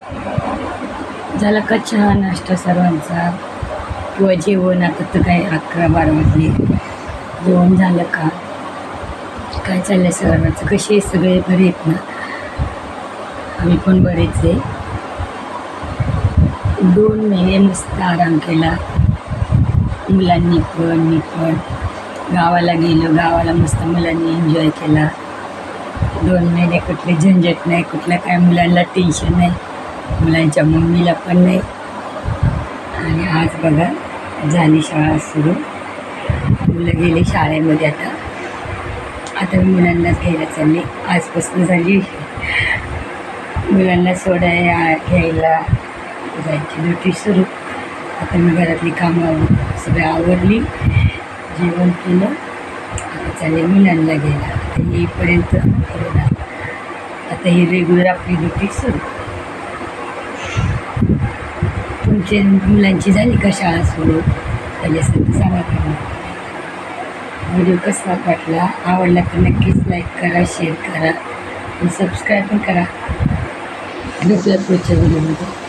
झाला का चहा नाश्ता सर्वांचा किंवा जेवण? आता तर काय 11-12 वाजले. जेवण झालं का? काय चाललंय सर्वांचं? कसे आहे सगळे? बरे आहेत ना? आम्ही पण बरेच आहे. 2 महिने मस्त आराम केला, मुलांनी पण मी पण. गावाला गेलो, गावाला मस्त मुलांनी एन्जॉय केला. 2 महिने कुठले झंझट नाही, कुठलं काय मुलांना टेन्शन नाही, मुलांच्या मम्मीला पण नाही. आणि आज बघा झाली शाळा सुरू, मुलं गेली शाळेमध्ये. आता मी मुलांनाच घ्यायला चालली. आजपासून झाली मुलांना घ्यायला जायची ड्युटी सुरू. आता मी घरातली कामं सगळं आवरली, जेवण केलं, आता चालले मुलांना घ्यायला. आता येईपर्यंत आता ही रेग्युलर आपली ड्युटी सुरू. तुमच्या मुलांची झाली का शाळा सुरू? त्याच्यासाठी सांगा करा. व्हिडिओ कसा वाटला, आवडला तर नक्कीच लाईक करा, शेअर करा आणि सबस्क्राईब पण करा. भेटूया पुढच्या व्हिडिओमध्ये.